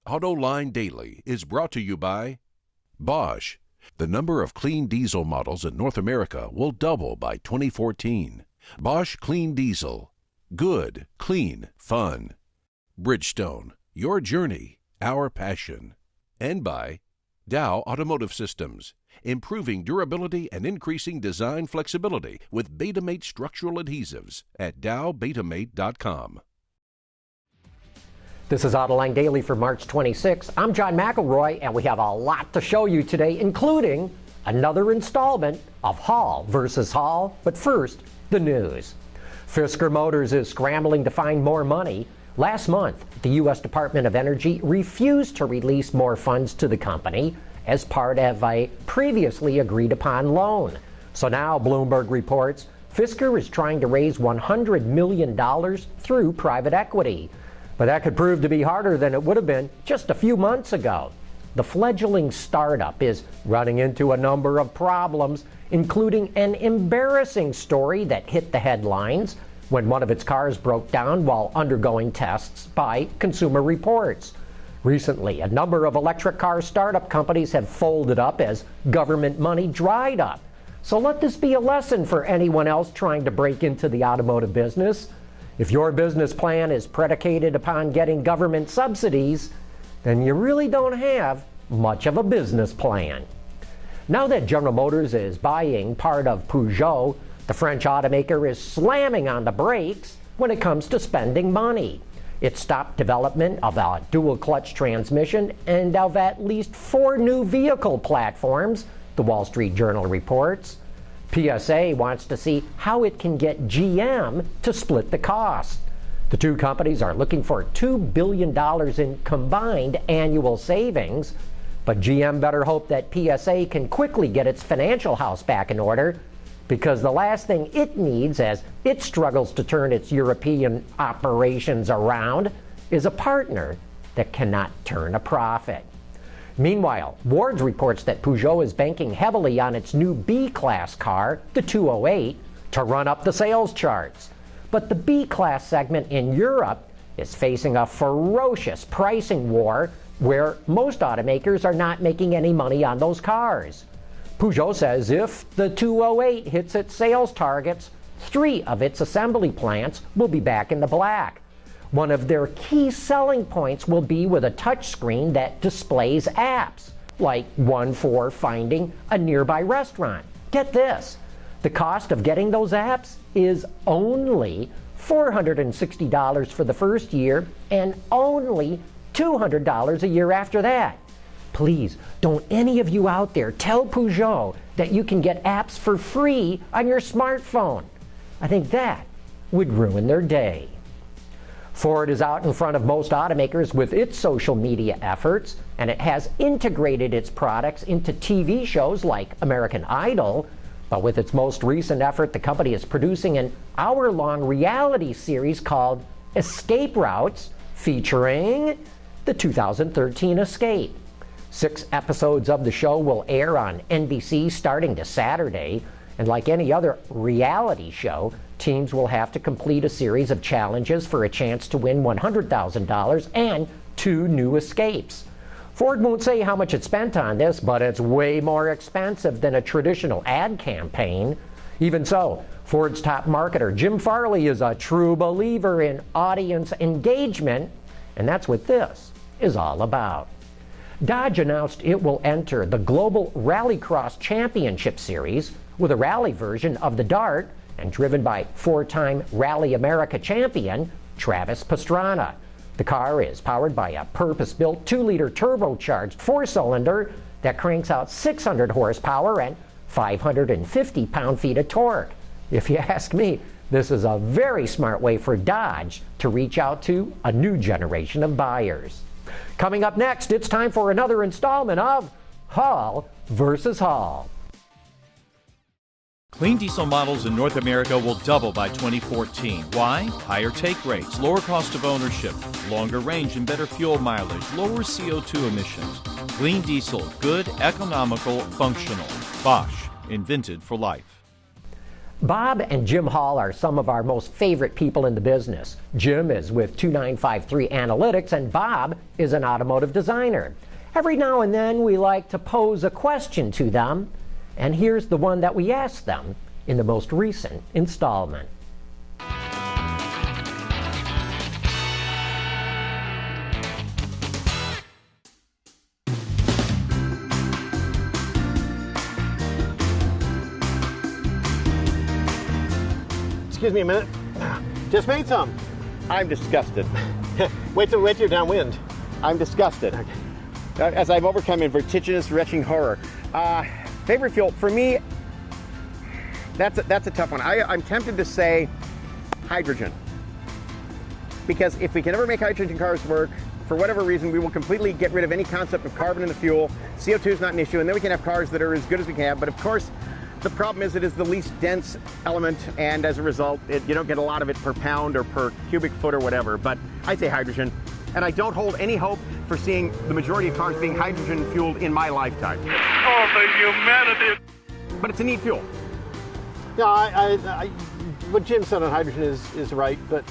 Autoline Daily is brought to you by Bosch. The number of clean diesel models in North America will double by 2014. Bosch Clean Diesel. Good, clean, fun. Bridgestone. Your journey, our passion. And by Dow Automotive Systems. Improving durability and increasing design flexibility with Betamate structural adhesives at dowbetamate.com. This is Autoline Daily for March 26. I'm John McElroy, and we have a lot to show you today, including another installment of Hall versus Hall. But first, the news. Fisker Motors is scrambling to find more money. Last month, the U.S. Department of Energy refused to release more funds to the company as part of a previously agreed-upon loan. So now, Bloomberg reports, Fisker is trying to raise $100 million through private equity. But that could prove to be harder than it would have been just a few months ago. The fledgling startup is running into a number of problems, including an embarrassing story that hit the headlines when one of its cars broke down while undergoing tests by Consumer Reports. Recently, a number of electric car startup companies have folded up as government money dried up. So let this be a lesson for anyone else trying to break into the automotive business. If your business plan is predicated upon getting government subsidies, then you really don't have much of a business plan. Now that General Motors is buying part of Peugeot, the French automaker is slamming on the brakes when it comes to spending money. It stopped development of a dual-clutch transmission and of at least 4 new vehicle platforms, the Wall Street Journal reports. PSA wants to see how it can get GM to split the cost. The two companies are looking for $2 billion in combined annual savings, but GM better hope that PSA can quickly get its financial house back in order, because the last thing it needs as it struggles to turn its European operations around is a partner that cannot turn a profit. Meanwhile, Ward's reports that Peugeot is banking heavily on its new B-Class car, the 208, to run up the sales charts. But the B-Class segment in Europe is facing a ferocious pricing war where most automakers are not making any money on those cars. Peugeot says if the 208 hits its sales targets, 3 of its assembly plants will be back in the black. One of their key selling points will be with a touchscreen that displays apps, like one for finding a nearby restaurant. Get this, the cost of getting those apps is only $460 for the first year and only $200 a year after that. Please, don't any of you out there tell Peugeot that you can get apps for free on your smartphone. I think that would ruin their day. Ford is out in front of most automakers with its social media efforts, and it has integrated its products into TV shows like American Idol. But with its most recent effort, the company is producing an hour-long reality series called Escape Routes, featuring the 2013 Escape. 6 episodes of the show will air on NBC starting this Saturday, and like any other reality show, teams will have to complete a series of challenges for a chance to win $100,000 and 2 new escapes. Ford won't say how much it spent on this, but it's way more expensive than a traditional ad campaign. Even so, Ford's top marketer, Jim Farley, is a true believer in audience engagement, and that's what this is all about. Dodge announced it will enter the Global RallyCross Championship Series with a rally version of the Dart and driven by 4-time Rally America champion Travis Pastrana. The car is powered by a purpose-built 2-liter turbocharged 4-cylinder that cranks out 600 horsepower and 550 pound-feet of torque. If you ask me, this is a very smart way for Dodge to reach out to a new generation of buyers. Coming up next, it's time for another installment of Hall versus Hall. Clean diesel models in North America will double by 2014. Why? Higher take rates, lower cost of ownership, longer range and better fuel mileage, lower CO2 emissions. Clean diesel, good, economical, functional. Bosch, invented for life. Bob and Jim Hall are some of our most favorite people in the business. Jim is with 2953 Analytics, and Bob is an automotive designer. Every now and then we like to pose a question to them, and here's the one that we asked them in the most recent installment. Excuse me a minute. Just made some. I'm disgusted. wait till you're downwind. I'm disgusted. Okay. As I've overcome in vertiginous, retching horror. Favorite fuel for me. That's a tough one. I'm tempted to say hydrogen, because if we can ever make hydrogen cars work, for whatever reason, we will completely get rid of any concept of carbon in the fuel. CO2 is not an issue, and then we can have cars that are as good as we can have. But of course, the problem is it is the least dense element, and as a result, you don't get a lot of it per pound or per cubic foot or whatever. But I'd say hydrogen, and I don't hold any hope for seeing the majority of cars being hydrogen fueled in my lifetime. Oh, the humanity! But it's a neat fuel. Yeah, what Jim said on hydrogen is right, but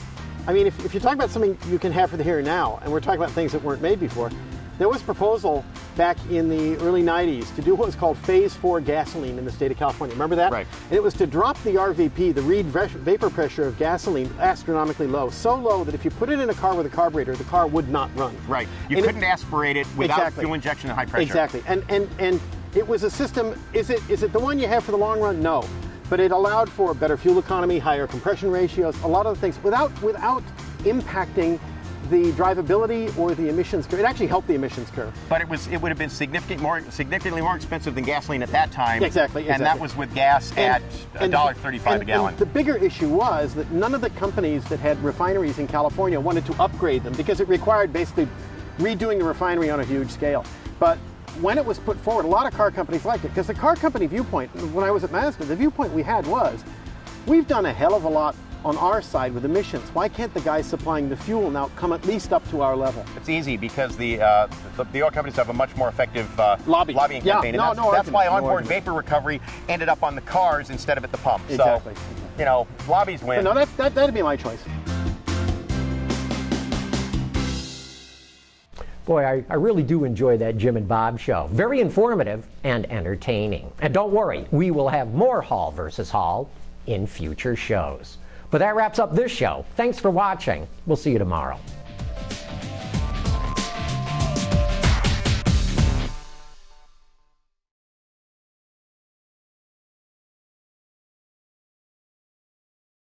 I mean, if you're talking about something you can have for the here and now, and we're talking about things that weren't made before, there was a proposal back in the early 90s to do what was called Phase 4 gasoline in the state of California. Remember that? Right. And it was to drop the RVP, the read vapor pressure of gasoline, astronomically low. So low that if you put it in a car with a carburetor, the car would not run. Right. You couldn't aspirate it without exactly. fuel injection at high pressure. Exactly. And it was a system, is it the one you have for the long run? No. But it allowed for better fuel economy, higher compression ratios, a lot of the things without impacting the drivability or the emissions curve. It actually helped the emissions curve. But it would have been significantly more expensive than gasoline at that time. Exactly. And that was with gas at $1.35 a gallon. And the bigger issue was that none of the companies that had refineries in California wanted to upgrade them because it required basically redoing the refinery on a huge scale. But when it was put forward, a lot of car companies liked it, because the car company viewpoint, when I was at Mazda, the viewpoint we had was, we've done a hell of a lot on our side with emissions. Why can't the guys supplying the fuel now come at least up to our level? It's easy because the oil companies have a much more effective lobbying campaign. Yeah, And that's why onboard vapor recovery ended up on the cars instead of at the pump. Exactly. So, lobbies win. No, that'd be my choice. Boy, I really do enjoy that Jim and Bob show. Very informative and entertaining. And don't worry, we will have more Hall versus Hall in future shows. But that wraps up this show. Thanks for watching. We'll see you tomorrow.